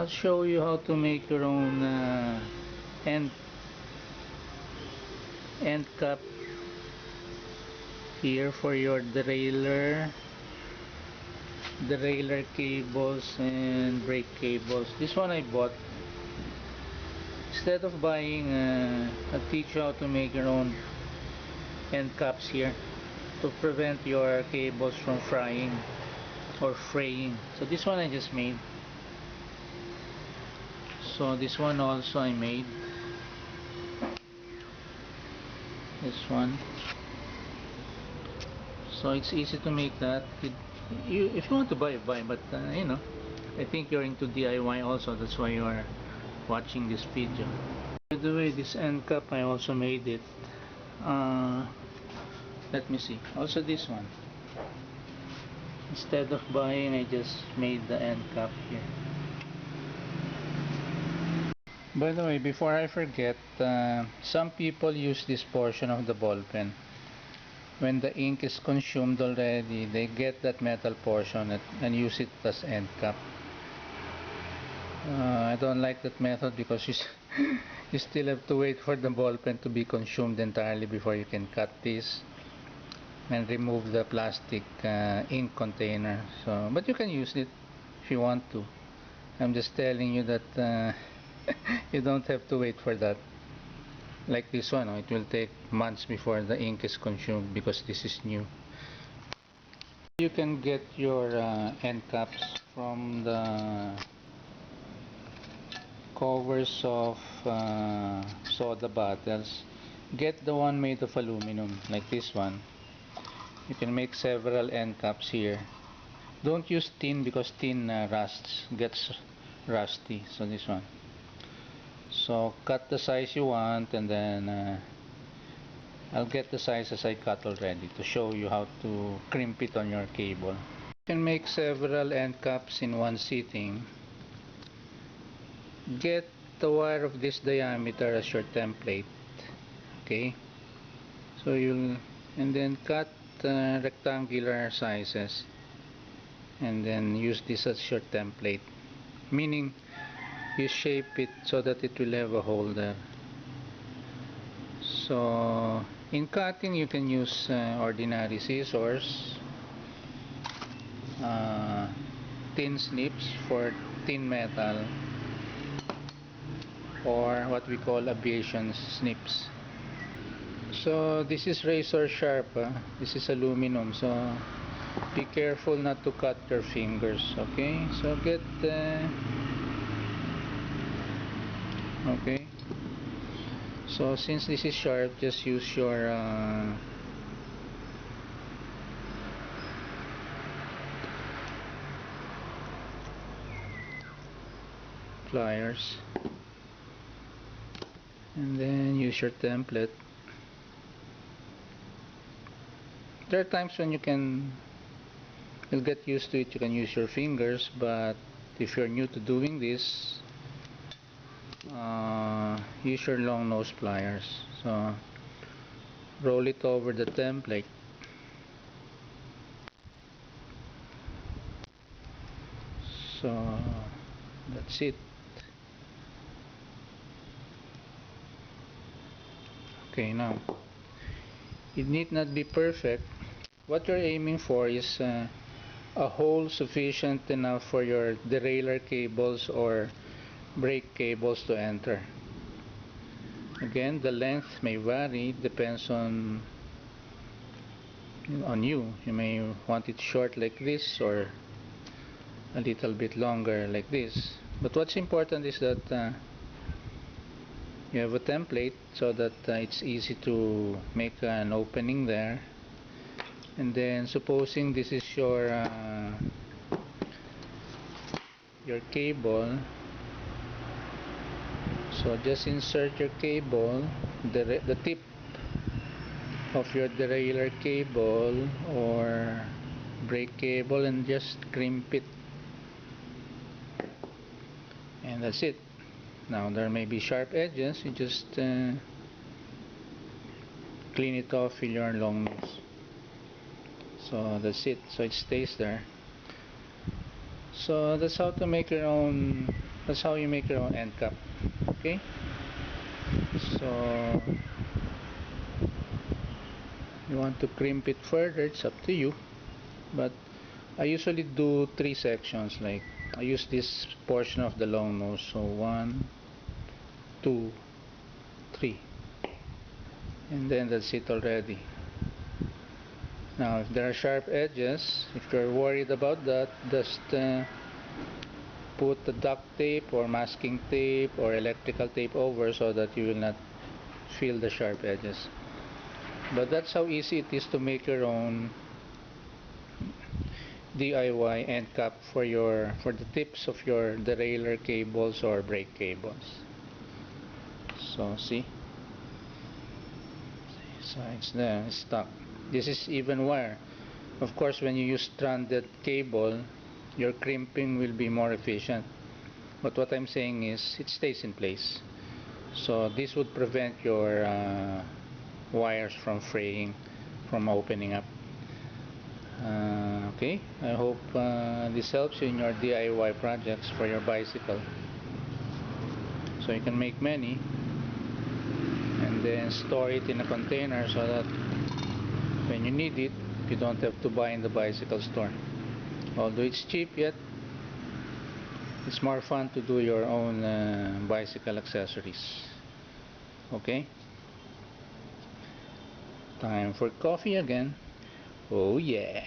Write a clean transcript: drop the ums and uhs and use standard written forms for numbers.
I'll show you how to make your own end cap here for your derailleur cables and brake cables. This one I bought. Instead of buying, I'll teach you how to make your own end caps here to prevent your cables from frying or fraying. So this one I just made. So this one also I made. This one. So it's easy to make that. If you want to buy, buy. But you know, I think you're into DIY also. That's why you are watching this video. By the way, this end cap I also made it. Let me see. Also this one. Instead of buying, I just made the end cap here. By the way, before I forget, some people use this portion of the ball pen. When the ink is consumed already, they get that metal portion and use it as end cap. I don't like that method because you still have to wait for the ball pen to be consumed entirely before you can cut this and remove the plastic ink container. So, but you can use it if you want to. I'm just telling you that you don't have to wait for that. Like this one, it will take months before the ink is consumed because this is new. You can get your end caps from the covers of soda bottles. Get the one made of aluminum, like this one. You can make several end caps here. Don't use tin because tin gets rusty. So this one. So cut the size you want, and then I'll get the sizes I cut already to show you how to crimp it on your cable. You can make several end caps in one sitting. Get the wire of this diameter as your template. Okay, so and then cut rectangular sizes and then use this as your template, meaning you shape it so that it will have a hole there. So in cutting you can use ordinary scissors, thin snips for thin metal, or what we call aviation snips. So this is razor sharp, this is aluminum, so be careful not to cut your fingers. Okay, so get okay, so since this is sharp, just use your pliers, and then use your template. There are times when you'll get used to it, you can use your fingers, but if you're new to doing this, use your long nose pliers. So roll it over the template. So that's it. Okay, now it need not be perfect. What you're aiming for is a hole sufficient enough for your derailleur cables or brake cables to enter. Again, the length may vary, depends on you. You may want it short like this or a little bit longer like this. But what's important is that you have a template so that it's easy to make an opening there. And then supposing this is your cable, so just insert your cable, the tip of your derailleur cable or brake cable, and just crimp it, and that's it. Now there may be sharp edges, you just clean it off with your long nose. So that's it, so it stays there. So that's how to make your own That's how you make your own end cap. Okay, so you want to crimp it further, it's up to you, but I usually do 3 sections. Like I use this portion of the long nose, so 1, 2, 3, and then that's it already. Now if there are sharp edges, if you're worried about that, just put the duct tape or masking tape or electrical tape over so that you will not feel the sharp edges. But that's how easy it is to make your own DIY end cap for the tips of your derailleur cables or brake cables. So see, so it's there, it's stuck. This is even wire. Of course, when you use stranded cable, your crimping will be more efficient. But what I'm saying is, it stays in place. So this would prevent your wires from fraying, from opening up. Okay, I hope this helps you in your DIY projects for your bicycle. So you can make many and then store it in a container so that when you need it, you don't have to buy in the bicycle store. Although it's cheap, yet it's more fun to do your own bicycle accessories. Okay, time for coffee again. Oh yeah.